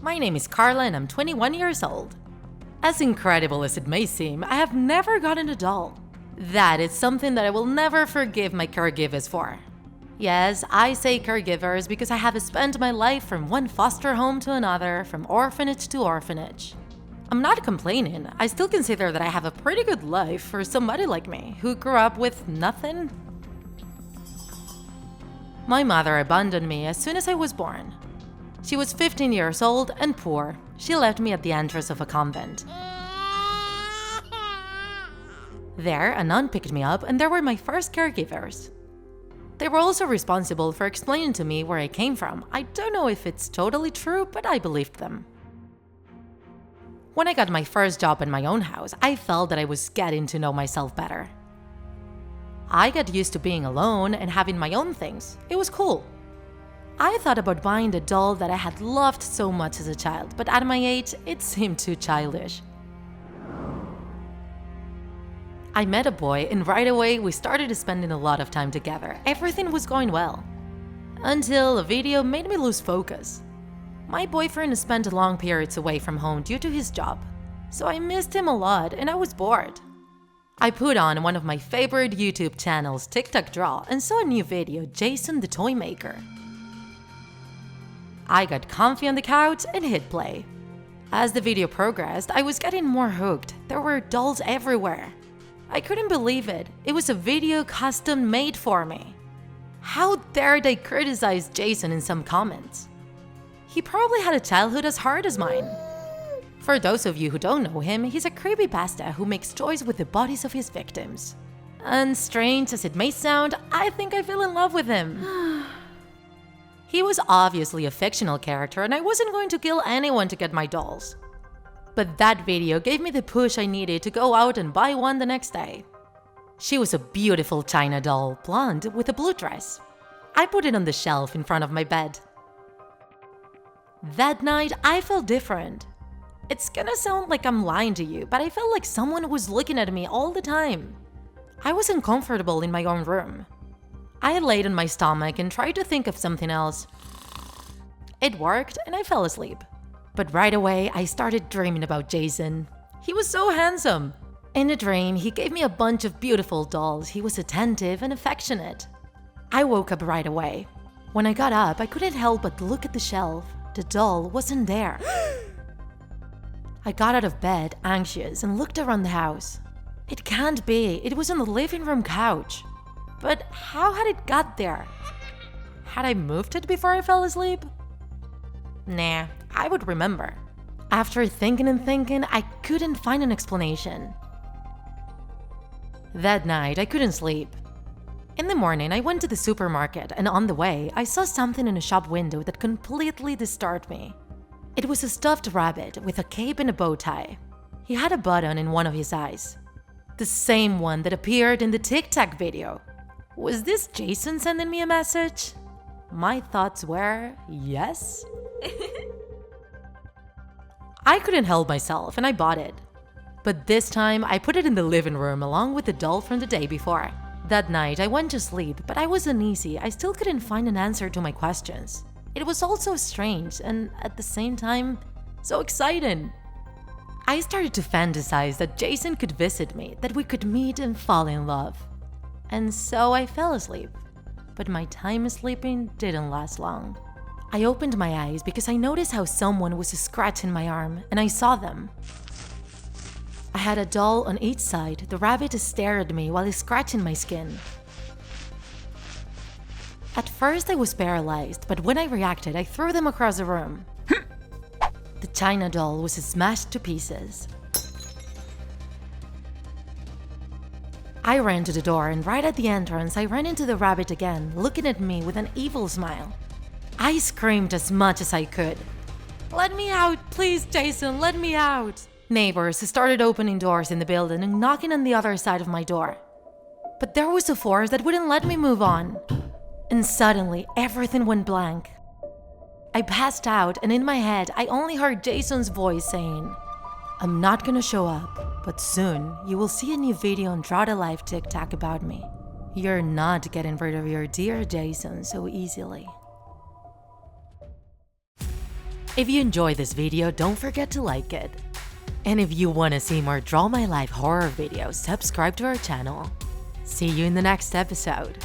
My name is Carla and I'm 21 years old. As incredible as it may seem, I have never gotten a doll. That is something that I will never forgive my caregivers for. Yes, I say caregivers because I have spent my life from one foster home to another, from orphanage to orphanage. I'm not complaining. I still consider that I have a pretty good life for somebody like me, who grew up with nothing. My mother abandoned me as soon as I was born. She was 15 years old and poor. She left me at the entrance of a convent. There, a nun picked me up and they were my first caregivers. They were also responsible for explaining to me where I came from. I don't know if it's totally true, but I believed them. When I got my first job in my own house, I felt that I was getting to know myself better. I got used to being alone and having my own things. It was cool. I thought about buying the doll that I had loved so much as a child, but at my age, it seemed too childish. I met a boy and right away we started spending a lot of time together. Everything was going well. Until a video made me lose focus. My boyfriend spent long periods away from home due to his job, so I missed him a lot and I was bored. I put on one of my favorite YouTube channels, TikTak Draw, and saw a new video, Jason the Toymaker. I got comfy on the couch and hit play. As the video progressed, I was getting more hooked. There were dolls everywhere. I couldn't believe it. It was a video custom made for me. How dare they criticize Jason in some comments? He probably had a childhood as hard as mine. For those of you who don't know him, he's a creepypasta who makes toys with the bodies of his victims. And strange as it may sound, I think I fell in love with him. He was obviously a fictional character and I wasn't going to kill anyone to get my dolls. But that video gave me the push I needed to go out and buy one the next day. She was a beautiful China doll, blonde, with a blue dress. I put it on the shelf in front of my bed. That night, I felt different. It's gonna sound like I'm lying to you, but I felt like someone was looking at me all the time. I was uncomfortable in my own room. I laid on my stomach and tried to think of something else. It worked and I fell asleep. But right away, I started dreaming about Jason. He was so handsome. In a dream, he gave me a bunch of beautiful dolls. He was attentive and affectionate. I woke up right away. When I got up, I couldn't help but look at the shelf. The doll wasn't there. I got out of bed, anxious, and looked around the house. It can't be. It was on the living room couch. But how had it got there? Had I moved it before I fell asleep? Nah, I would remember. After thinking and thinking, I couldn't find an explanation. That night, I couldn't sleep. In the morning, I went to the supermarket and on the way, I saw something in a shop window that completely disturbed me. It was a stuffed rabbit with a cape and a bow tie. He had a button in one of his eyes. The same one that appeared in the TikTak video. Was this Jason sending me a message? My thoughts were, yes. I couldn't help myself and I bought it. But this time, I put it in the living room along with the doll from the day before. That night, I went to sleep, but I was uneasy. I still couldn't find an answer to my questions. It was all so strange and, at the same time, so exciting. I started to fantasize that Jason could visit me, that we could meet and fall in love. And so I fell asleep. But my time sleeping didn't last long. I opened my eyes because I noticed how someone was scratching my arm, and I saw them. I had a doll on each side. The rabbit stared at me while scratching my skin. At first I was paralyzed, but when I reacted, I threw them across the room. The China doll was smashed to pieces. I ran to the door and right at the entrance I ran into the rabbit again, looking at me with an evil smile. I screamed as much as I could. "Let me out, please, Jason, let me out!" Neighbors started opening doors in the building and knocking on the other side of my door. But there was a force that wouldn't let me move on. And suddenly, everything went blank. I passed out and in my head, I only heard Jason's voice saying, "I'm not gonna show up, but soon you will see a new video on Draw to Life TikTak about me. You're not getting rid of your dear Jason so easily." If you enjoyed this video, don't forget to like it. And if you want to see more Draw My Life horror videos, subscribe to our channel. See you in the next episode.